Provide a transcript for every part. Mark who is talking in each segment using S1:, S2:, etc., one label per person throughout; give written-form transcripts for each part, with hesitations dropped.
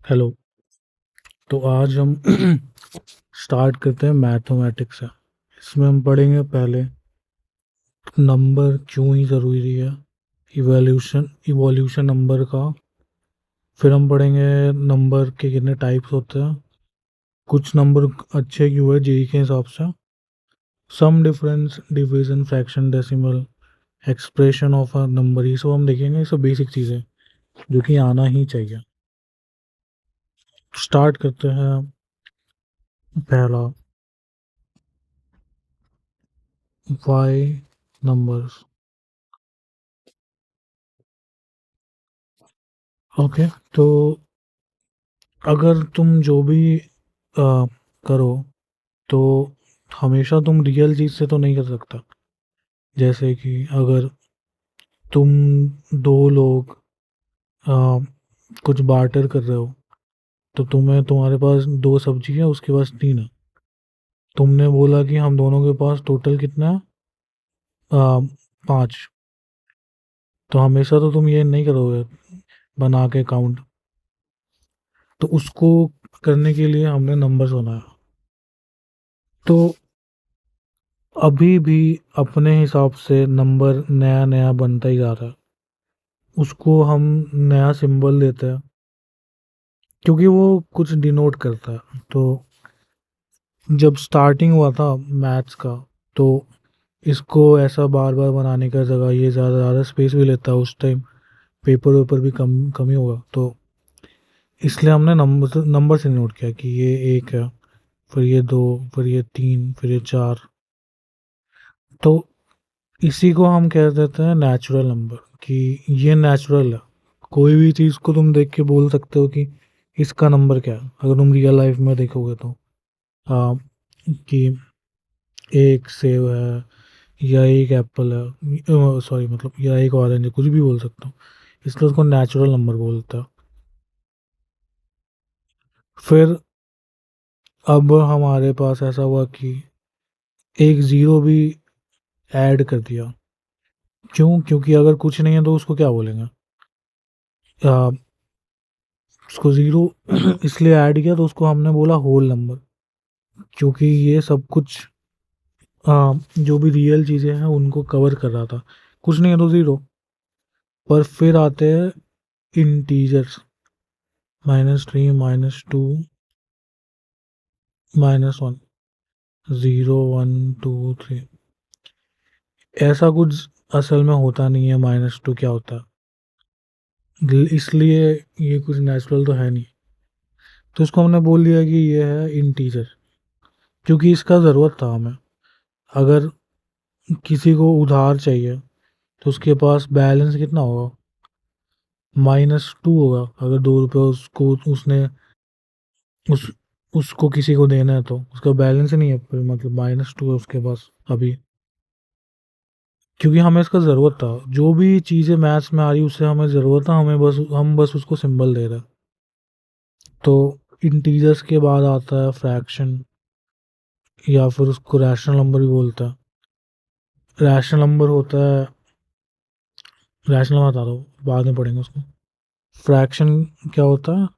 S1: Hello. तो आज हम स्टार्ट करते हैं मैथमेटिक्स से। इसमें हम पढ़ेंगे पहले नंबर क्यों ही ज़रूरी है, इवोल्यूशन इवोल्यूशन नंबर का। फिर हम पढ़ेंगे नंबर के कितने टाइप्स होते हैं, कुछ नंबर अच्छे क्यों है जेई के हिसाब से, sum difference, division, fraction, decimal, expression of a number, ये सब हम देखेंगे। ये सब बेसिक चीज़ें जो कि आना ही चाहिए। स्टार्ट करते हैं। पहला, वाई नंबर्स। ओके। तो अगर तुम जो भी करो, तो हमेशा तुम रियल चीज़ से तो नहीं कर सकता। जैसे कि अगर तुम दो लोग आ, कुछ बार्टर कर रहे हो, तो तुम्हारे पास दो सब्जी है, उसके पास तीन है। तुमने बोला कि हम दोनों के पास टोटल कितना है, पाँच। तो हमेशा तो तुम ये नहीं करोगे बना के काउंट। तो उसको करने के लिए हमने नंबर्स बनाया। तो अभी भी अपने हिसाब से नंबर नया नया बनता ही जा रहा है। उसको हम नया सिंबल देते हैं क्योंकि वो कुछ डिनोट करता है। तो जब स्टार्टिंग हुआ था मैथ्स का, तो इसको ऐसा बार बार बनाने का जगह ये ज़्यादा ज़्यादा स्पेस भी लेता है। उस टाइम पेपर वेपर भी कम ही होगा, तो इसलिए हमने नंबर से नोट किया कि ये एक है, फिर ये दो, फिर ये तीन, फिर ये चार। तो इसी को हम कह देते हैं नेचुरल नंबर, कि ये नेचुरल है। कोई भी चीज़ को तुम देख के बोल सकते हो कि इसका नंबर क्या है, अगर तुम रियल लाइफ में देखोगे तो। आ, कि एक सेब है, या एक एप्पल है, सॉरी मतलब, या एक ऑरेंज है, कुछ भी बोल सकता हूँ। इसलिए उसको नेचुरल नंबर बोलता है। फिर अब हमारे पास ऐसा हुआ कि एक ज़ीरो भी ऐड कर दिया। क्यों? क्योंकि अगर कुछ नहीं है तो उसको क्या बोलेंगे। आ, उसको ज़ीरो इसलिए ऐड किया, तो उसको हमने बोला होल नंबर। क्योंकि ये सब कुछ जो भी रियल चीज़ें हैं उनको कवर कर रहा था। कुछ नहीं है तो ज़ीरो। पर फिर आते हैं इंटीजर्स, -3, -2, -1, 0, 1, 2, 3। ऐसा कुछ असल में होता नहीं है। -2 क्या होता है, इसलिए ये कुछ नेचुरल तो है नहीं। तो इसको हमने बोल दिया कि ये है इंटीजर, क्योंकि इसका ज़रूरत था हमें। अगर किसी को उधार चाहिए तो उसके पास बैलेंस कितना होगा, -2 होगा। अगर 2 रुपये उसको उसने उस उसको किसी को देना है, तो उसका बैलेंस ही नहीं है, फिर मतलब -2 है उसके पास अभी। क्योंकि हमें इसका ज़रूरत था। जो भी चीज़ें मैथ्स में आ रही उससे हमें ज़रूरत था, हम बस उसको सिंबल दे रहे हैं। तो इंटीजर्स के बाद आता है फ्रैक्शन, या फिर उसको रैशनल नंबर भी बोलता है। रैशनल नंबर होता है, रैशनल बता दो, बाद में पढ़ेंगे उसको। फ्रैक्शन क्या होता है,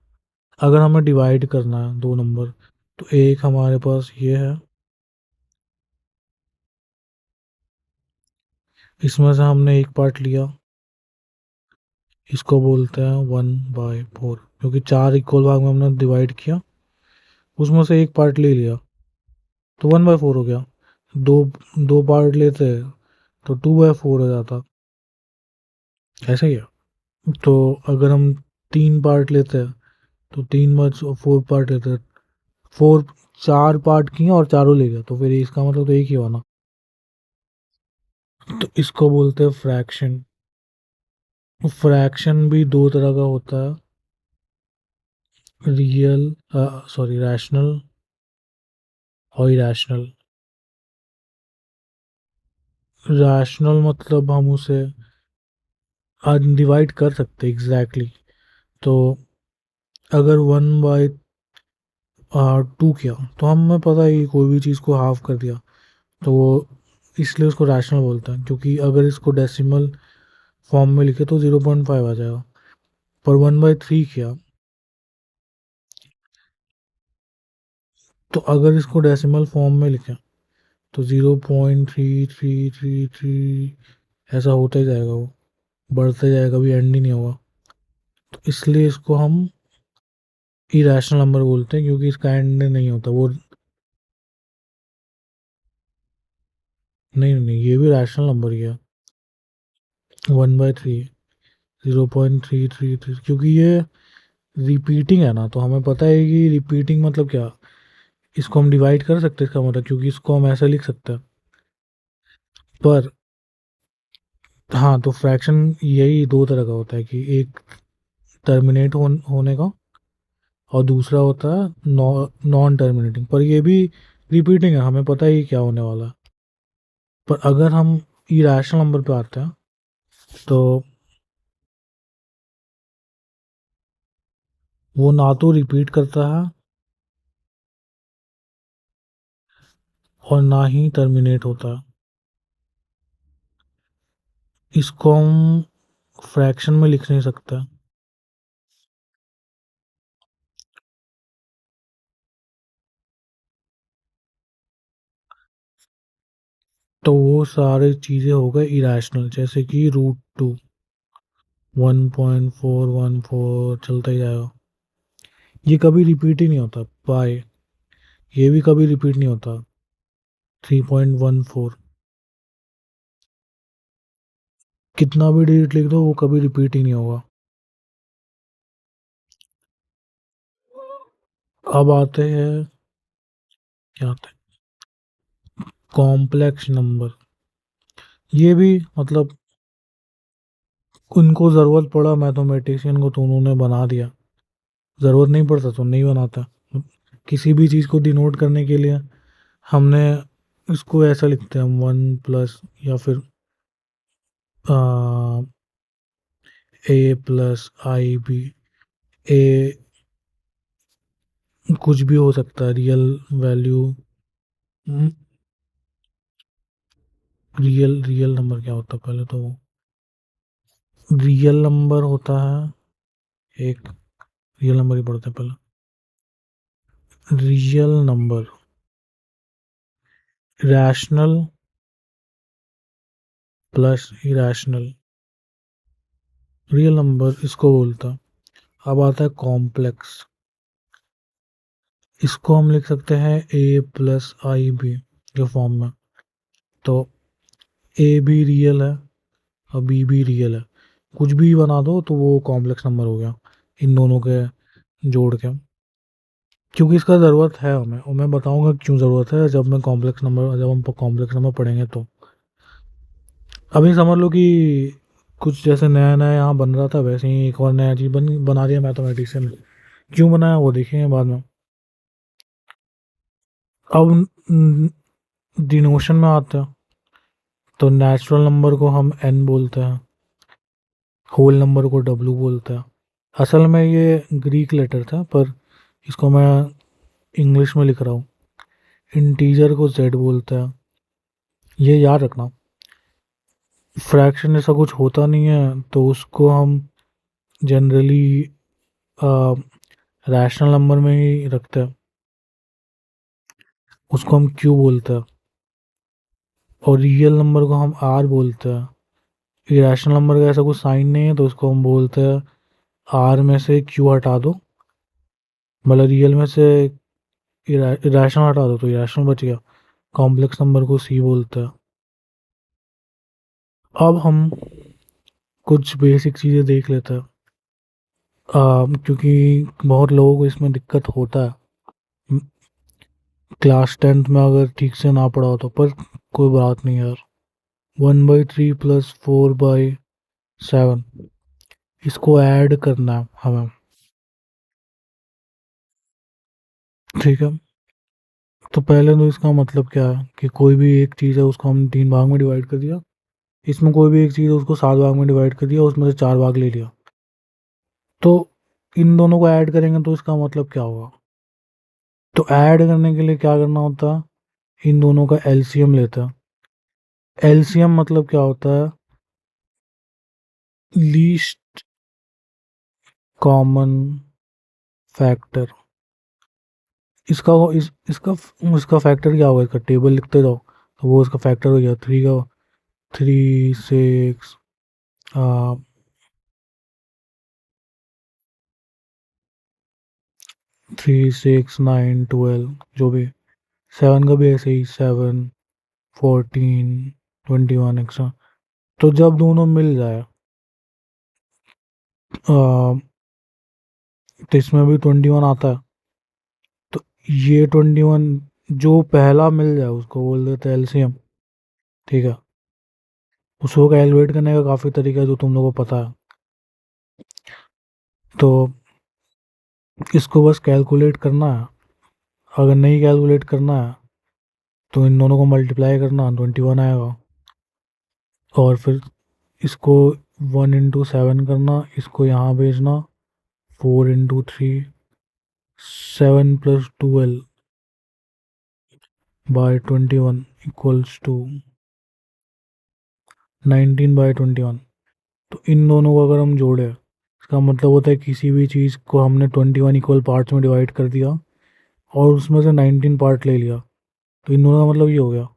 S1: अगर हमें डिवाइड करना है दो नंबर, तो एक हमारे पास ये है, इसमें से हमने एक पार्ट लिया, इसको बोलते हैं 1/4। क्योंकि चार इक्वल भाग में हमने डिवाइड किया, उसमें से एक पार्ट ले लिया, तो 1/4 हो गया। दो दो पार्ट लेते तो 2/4 हो जाता। ऐसा ही है। तो अगर हम तीन पार्ट लेते हैं, तो 3/4 पार्ट लेते हैं। फोर, चार पार्ट किए और चारों ले गया, तो फिर इसका मतलब तो एक ही हुआ ना। तो इसको बोलते हैं फ्रैक्शन। फ्रैक्शन भी दो तरह का होता है, रियल, सॉरी, रैशनल और इरैशनल। रैशनल मतलब हम उसे डिवाइड कर सकते एग्जैक्टली। तो अगर 1/2 किया, तो हमें पता है कि कोई भी चीज़ को हाफ कर दिया, तो वो, इसलिए उसको रैशनल बोलते हैं। क्योंकि अगर इसको डेसिमल फॉर्म में लिखे तो 0.5 आ जाएगा। पर 1/3 किया, तो अगर इसको डेसिमल फॉर्म में लिखें तो 0.3333 ऐसा होता ही जाएगा, वो बढ़ते जाएगा, भी एंड ही नहीं होगा। तो इसलिए इसको हम इरेशनल नंबर बोलते हैं, क्योंकि इसका एंड नहीं होता वो। नहीं नहीं नहीं, ये भी रैशनल नंबर ही है। 1/3, 0.333, क्योंकि ये रिपीटिंग है ना, तो हमें पता है कि रिपीटिंग मतलब क्या। इसको हम डिवाइड कर सकते हैं, इसका मतलब, क्योंकि इसको हम ऐसे लिख सकते हैं। पर हाँ, तो फ्रैक्शन यही दो तरह का होता है, कि एक टर्मिनेट होने का, और दूसरा होता है नॉन टर्मिनेटिंग। पर ये भी रिपीटिंग है, हमें पता ही क्या होने वाला है। पर अगर हम इरेशनल नंबर पे आते हैं, तो वो ना तो रिपीट करता है और ना ही टर्मिनेट होता है। इसको हम फ्रैक्शन में लिख नहीं सकते। तो वो सारी चीज़ें हो गए इरेशनल, जैसे कि √2, 1.414 चलता ही जाएगा। ये कभी रिपीट ही नहीं होता। पाई, ये भी कभी रिपीट नहीं होता। 3.14, कितना भी डिजिट लिख दो वो कभी रिपीट ही नहीं होगा। अब आते हैं, क्या आते हैं, कॉम्प्लेक्स नंबर। ये भी मतलब उनको ज़रूरत पड़ा मैथमेटिशियन को, तो उन्होंने बना दिया। ज़रूरत नहीं पड़ता तो नहीं बनाता। किसी भी चीज़ को डिनोट करने के लिए हमने इसको ऐसा लिखते हैं, 1 प्लस, या फिर A+IB। ए कुछ भी हो सकता है, real value. Real real number क्या होता है पहले तो वो, रियल नंबर होता है एक, रियल नंबर ही पढ़ते हैं पहले। Real number, rational plus irrational, real number इसको बोलता है। अब आता है कॉम्प्लेक्स। इसको हम लिख सकते हैं A+IB के फॉर्म में। तो ए भी रियल है और बी भी रियल है। कुछ भी बना दो तो वो कॉम्प्लेक्स नंबर हो गया, इन दोनों के जोड़ के। क्योंकि इसका ज़रूरत है हमें, और मैं बताऊंगा क्यों ज़रूरत है जब हम कॉम्प्लेक्स नंबर पढ़ेंगे तो। अभी समझ लो कि कुछ जैसे नया नया यहाँ बन रहा था, वैसे ही एक और नया चीज़ बना दिया मैथमेटिशियन ने। क्यों बनाया वो देखेंगे बाद में। अब डिनोशन में आते हैं, तो नेचुरल नंबर को हम n बोलते हैं, होल नंबर को w बोलते हैं। असल में ये ग्रीक लेटर था, पर इसको मैं इंग्लिश में लिख रहा हूँ। इंटीजर को z बोलते हैं। ये याद रखना। फ्रैक्शन ऐसा कुछ होता नहीं है, तो उसको हम जनरली रैशनल नंबर में ही रखते हैं। उसको हम q बोलते हैं, और रियल नंबर को हम r बोलते हैं। इरेशनल नंबर का ऐसा कुछ साइन नहीं है, तो उसको हम बोलते हैं r में से q हटा दो, मतलब रियल में से इरेशनल हटा दो तो इरेशनल बच गया। कॉम्प्लेक्स नंबर को c बोलते हैं। अब हम कुछ बेसिक चीज़ें देख लेते हैं, क्योंकि बहुत लोगों को इसमें दिक्कत होता है क्लास 10th में अगर ठीक से ना पढ़ा हो तो। पर कोई बात नहीं यार। 1/3 + 4/7, इसको ऐड करना है हमें। ठीक है, तो पहले तो इसका मतलब क्या है, कि कोई भी एक चीज़ है उसको हम 3 भाग में डिवाइड कर दिया। इसमें कोई भी एक चीज़ है उसको 7 भाग में डिवाइड कर दिया, उसमें से 4 भाग ले लिया। तो इन दोनों को ऐड करेंगे तो इसका मतलब क्या होगा। तो ऐड करने के लिए क्या करना होता है, इन दोनों का एलसीएम लेते हैं। एलसीएम मतलब क्या होता है, लीस्ट कॉमन फैक्टर। इसका इसका इसका फैक्टर क्या होगा, इसका टेबल लिखते जाओ तो वो इसका फैक्टर हो गया 3 का, 3 6 3 6 9 12, जो भी 7 का भी ऐसे ही 7 14 21 एक्स्ट्रा। तो जब दोनों मिल जाए तो इसमें भी 21 आता है, तो ये 21 जो पहला मिल जाए उसको बोल देते हैं एलसीएम। ठीक है, उसको कैलकुलेट करने का काफ़ी तरीका है जो तुम लोगों को पता है। तो इसको बस कैलकुलेट करना है, अगर नहीं कैलकुलेट करना है तो इन दोनों को मल्टीप्लाई करना, 21 आएगा। और फिर इसको 1 इंटू 7 करना, इसको यहाँ भेजना, 4 इंटू 3, 7 + 12/21 इक्वल्स टू 19/21। तो इन दोनों को अगर हम जोड़े, इसका मतलब होता है किसी भी चीज़ को हमने 21 इक्वल पार्ट्स में डिवाइड कर दिया और उसमें से 19 पार्ट ले लिया, तो इन दोनों का मतलब ये हो गया।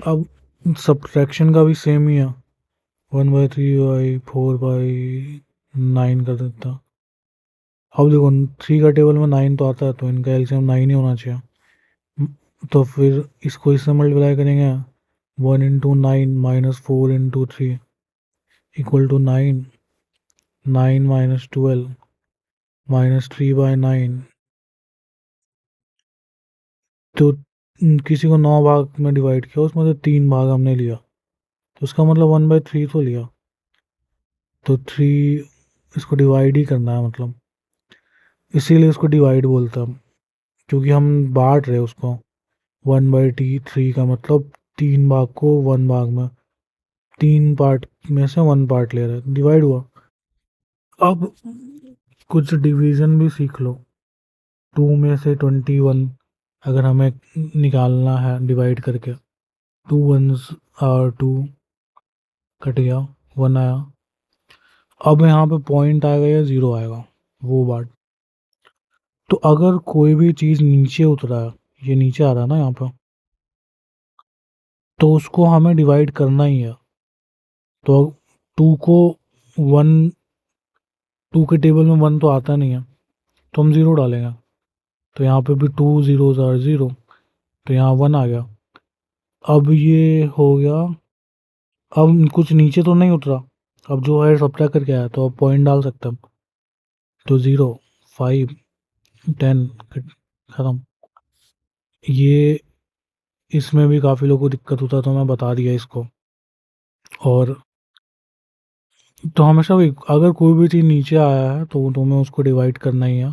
S1: अब सब्ट्रैक्शन का भी सेम ही है, 1/3/4/9 कर देता। अब देखो 3 का टेबल में 9 तो आता है, तो इनका एलसीएम 9 ही होना चाहिए। तो फिर इसको इससे मल्टीप्लाई करेंगे, 1 इंटू 9 - 4 इंटू 3 इक्वल टू 9, 9 - 12 - 3/9। तो किसी को 9 भाग में डिवाइड किया, उसमें से 3 भाग हमने लिया, तो उसका मतलब 1/3 तो लिया। तो 3 इसको डिवाइड ही करना है, मतलब इसीलिए उसको डिवाइड बोलते हैं हम, क्योंकि हम बांट रहे हैं उसको। 1/3 का मतलब 3 भाग को 1 भाग में, 3 पार्ट में से 1 पार्ट ले रहे हैं, डिवाइड हुआ। अब कुछ डिवीजन भी सीख लो। 2 में से 21 अगर हमें निकालना है डिवाइड करके, 2 1s 2 कट गया, 1 आया। अब यहाँ पे पॉइंट आएगा या ज़ीरो आएगा, वो बात। तो अगर कोई भी चीज़ नीचे उतरा है, ये नीचे आ रहा है ना यहाँ पे, तो उसको हमें डिवाइड करना ही है। तो 2 को 1, 2 के टेबल में 1 तो आता नहीं है, तो हम ज़ीरो डालेंगे। तो यहाँ पे भी 2 0s 0, तो यहाँ 1 आ गया। अब ये हो गया। अब कुछ नीचे तो नहीं उतरा, अब जो है सब्ट्रैक्ट करके आया, तो अब पॉइंट डाल सकते हैं हम। तो 0 5 10 खत्म। ये इसमें भी काफ़ी लोगों को दिक्कत होता है, तो मैं बता दिया इसको। और तो हमेशा भी अगर कोई भी चीज़ नीचे आया है तो तुम्हें उसको डिवाइड करना ही है,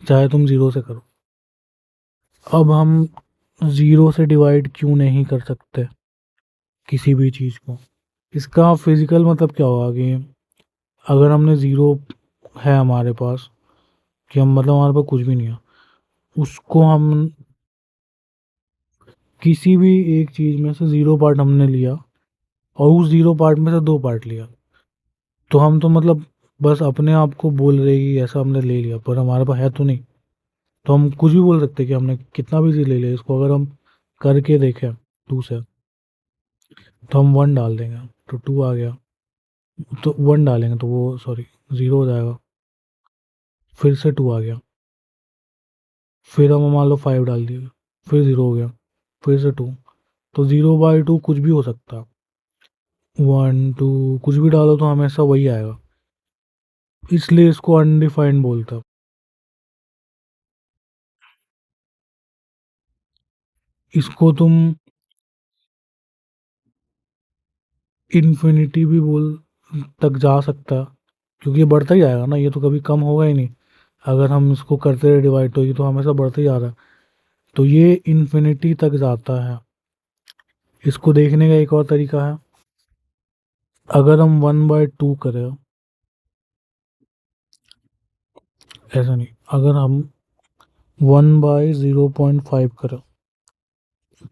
S1: चाहे तुम ज़ीरो से करो। अब हम ज़ीरो से डिवाइड क्यों नहीं कर सकते किसी भी चीज़ को, इसका फिजिकल मतलब क्या होगा कि अगर हमने ज़ीरो है हमारे पास, कि हम मतलब हमारे पास कुछ भी नहीं है, उसको हम किसी भी एक चीज़ में से ज़ीरो पार्ट हमने लिया और उस ज़ीरो पार्ट में से दो पार्ट लिया, तो हम तो मतलब बस अपने आप को बोल रहे कि ऐसा हमने ले लिया, पर हमारे पास है तो नहीं। तो हम कुछ भी बोल सकते कि हमने कितना भी चीज़ ले लिया, इसको अगर हम करके देखें 2 से, तो हम 1 डाल देंगे तो 2 आ गया। तो 1 डालेंगे तो वो सॉरी 0 हो जाएगा, फिर से 2 आ गया, फिर हम मान लो 5 डाल दिए, फिर 0 हो गया, फिर से 2। तो 0/2 कुछ भी हो सकता है, 1 2 कुछ भी डालो तो हमेशा वही आएगा, इसलिए इसको अनडिफाइंड बोलता है। इसको तुम इन्फिनिटी भी बोल तक जा सकता है, क्योंकि ये बढ़ता ही जाएगा ना, ये तो कभी कम होगा ही नहीं। अगर हम इसको करते रहे डिवाइड, तो ये तो हमेशा बढ़ते ही जा रहा है, तो ये इन्फिनिटी तक जाता है। इसको देखने का एक और तरीका है, अगर हम 1/2 करें, ऐसा नहीं, अगर हम 1/0.5 करें,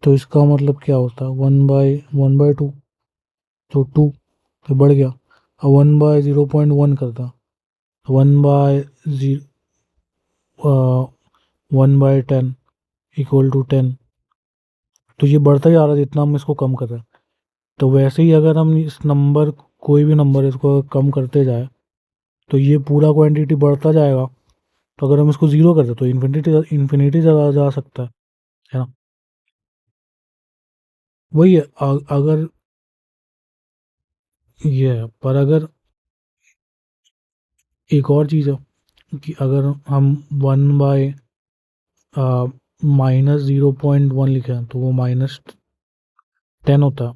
S1: तो इसका मतलब क्या होता है, 1/1/2, तो 2 तो बढ़ गया। अब 1/0.1 करता, 1/0 1/10 इक्वल टू 10। तो ये बढ़ता ही आ रहा है जितना हम इसको कम कर रहे हैं। तो वैसे ही अगर हम इस नंबर, कोई भी नंबर इसको कम करते जाए तो ये पूरा क्वांटिटी बढ़ता जाएगा। तो अगर हम इसको ज़ीरो कर दें तो इन्फिनिटी जा सकता है ना। वही है। अगर ये है, पर अगर एक और चीज़ है कि अगर हम 1/-, -0.1 लिखें तो वो -10 होता है,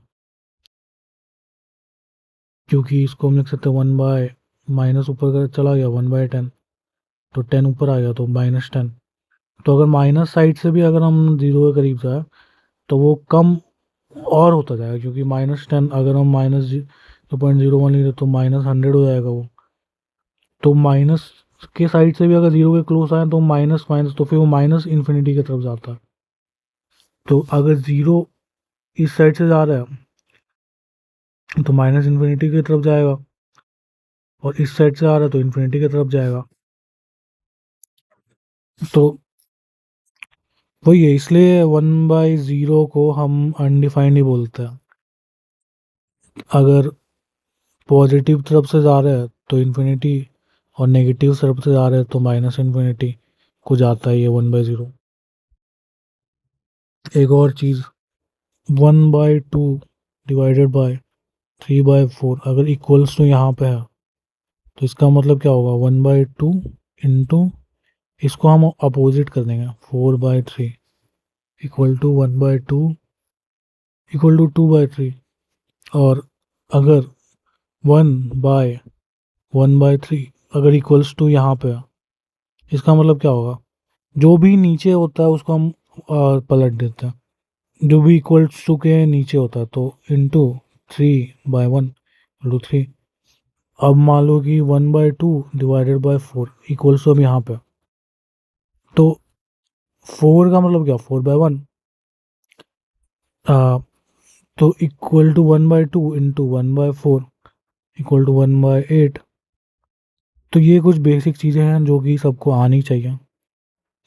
S1: क्योंकि इसको हम लिख सकते हैं 1/, माइनस ऊपर का चला गया 1/10, तो 10 ऊपर आ गया तो -10। तो अगर माइनस साइड से भी अगर हम ज़ीरो के करीब जाए तो वो कम और होता जाएगा, क्योंकि -10 अगर हम -0.01 लिखे तो -100 हो जाएगा वो। तो माइनस के साइड से भी अगर जीरो के क्लोज आए तो माइनस माइनस, तो फिर वो माइनस इन्फिनिटी की तरफ जाता है। तो अगर ज़ीरो इस साइड से जा रहा है तो माइनस इन्फिनिटी की तरफ जाएगा, और इस साइड से आ रहा है तो इन्फिनिटी की तरफ जाएगा। तो वही है, इसलिए 1/0 को हम अनडिफाइंड ही बोलते हैं। अगर पॉजिटिव तरफ से जा रहे हैं तो इन्फिनिटी, और नेगेटिव तरफ से जा रहे हैं तो माइनस इन्फिनिटी को जाता है ये 1/0। एक और चीज़, 1/2 डिवाइडेड बाय 3/4 अगर इक्वल्स टू यहाँ पे है तो इसका मतलब क्या होगा, 1/2 इंटू, इसको हम अपोजिट कर देंगे, 4/3 इक्वल टू 1/2 इक्वल टू 2/3। और अगर 1/3 अगर इक्वल्स टू यहाँ पे है, इसका मतलब क्या होगा, जो भी नीचे होता है उसको हम पलट देते हैं, जो भी इक्वल्स टू के नीचे होता है तो इंटू 3/1 = 3। अब मान लो कि 1/2 डिवाइडेड बाय 4 इक्वल्स टू, अब यहाँ पे तो 4 का मतलब क्या, 4/1, तो equal to 1/2 into 1/4 equal to 1/8। तो ये कुछ बेसिक चीज़ें हैं जो कि सबको आनी चाहिए।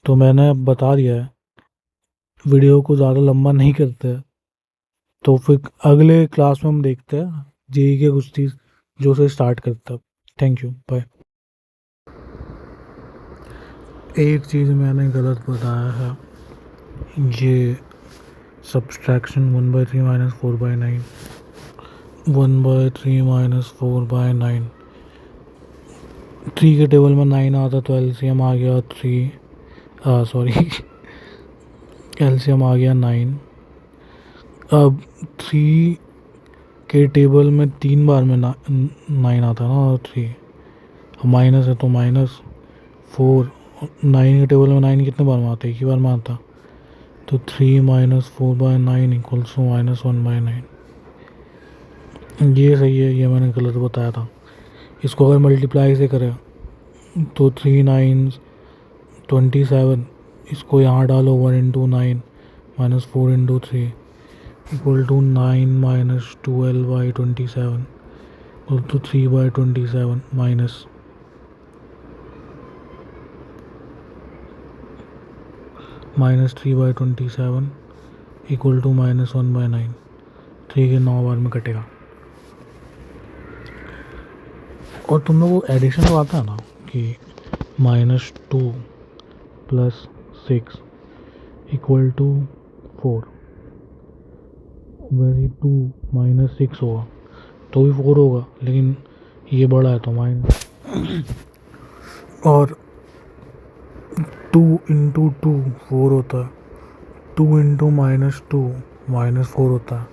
S1: तो मैंने बता दिया है, वीडियो को ज़्यादा लंबा नहीं करते हैं। तो फिर अगले क्लास में हम देखते हैं जेई के कुछ चीज़ जो से स्टार्ट करता है। Thank you, bye. एक चीज़ मैंने गलत बताया है, ये सब्सट्रैक्शन 1/3 माइनस 4/9, 1/3 माइनस 4/9, 3 के टेबल में 9 आता तो एलसीएम आ गया 3, सॉरी एलसीएम आ गया 9। अब 3 के टेबल में 3 बार में 9 आता ना, और 3 माइनस है तो -4, 9 के टेबल में 9 कितने बार में आता है, एक ही बार में आता, तो 3 माइनस 4/9 इक्वल्स टू -1/9। ये सही है, ये मैंने गलत बताया था। इसको अगर मल्टीप्लाई से करें तो 3 9 27, इसको यहाँ डालो 1 into 9 minus 4 into 3 equal to 9 minus 12/27 equal to 3/27 minus -3/27 equal to -1/9। 3 के 9 बार में कटेगा। और तुम लोग को एडिशन तो आता है ना, कि -2 + 6 इक्वल टू 4, वैसे 2 - 6 होगा तो भी 4 होगा, लेकिन ये बड़ा है तो माइनस। और 2 इंटू 2 4 होता है, 2 इंटू -2 -4 होता है,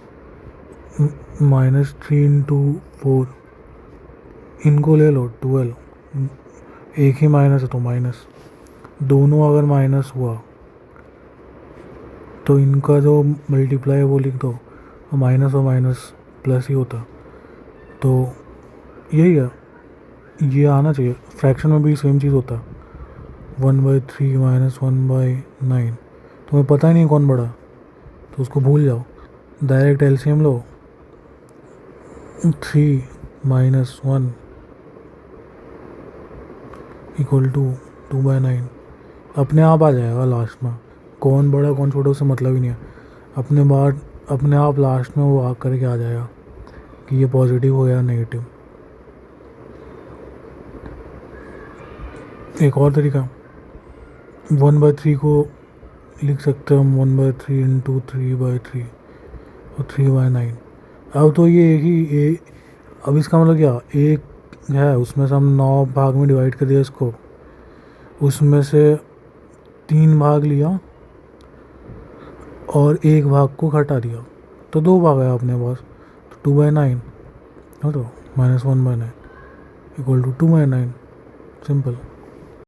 S1: -3 इंटू 4, इनको ले लो 12, एक ही माइनस है तो माइनस, दोनों अगर माइनस हुआ तो इनका जो मल्टीप्लाई है वो लिख दो, माइनस और माइनस प्लस ही होता। तो यही है, ये आना चाहिए। फ्रैक्शन में भी सेम चीज़ होता है, 1/3 माइनस 1/9। तुम्हें पता ही नहीं कौन बड़ा, तो उसको भूल जाओ, डायरेक्ट एलसीएम लो, 3 - 1 इक्वल टू 2/9, अपने आप आ जाएगा लास्ट में। कौन बड़ा कौन छोटा उससे मतलब ही नहीं है। अपने आप लास्ट में वो आ करके आ जाएगा कि ये पॉजिटिव हो या नेगेटिव। एक और तरीका, 1/3 को लिख सकते हैं हम 1/3 इंटू 3/3 और 3/9। अब तो ये एक ही अब इसका मतलब क्या, एक है उसमें से हम 9 भाग में डिवाइड कर दिया इसको, उसमें से 3 भाग लिया और 1 भाग को घटा दिया, तो 2 भाग है अपने पास। तो 2/9 हो तो -1/9 इक्वल टू 2/9। सिंपल।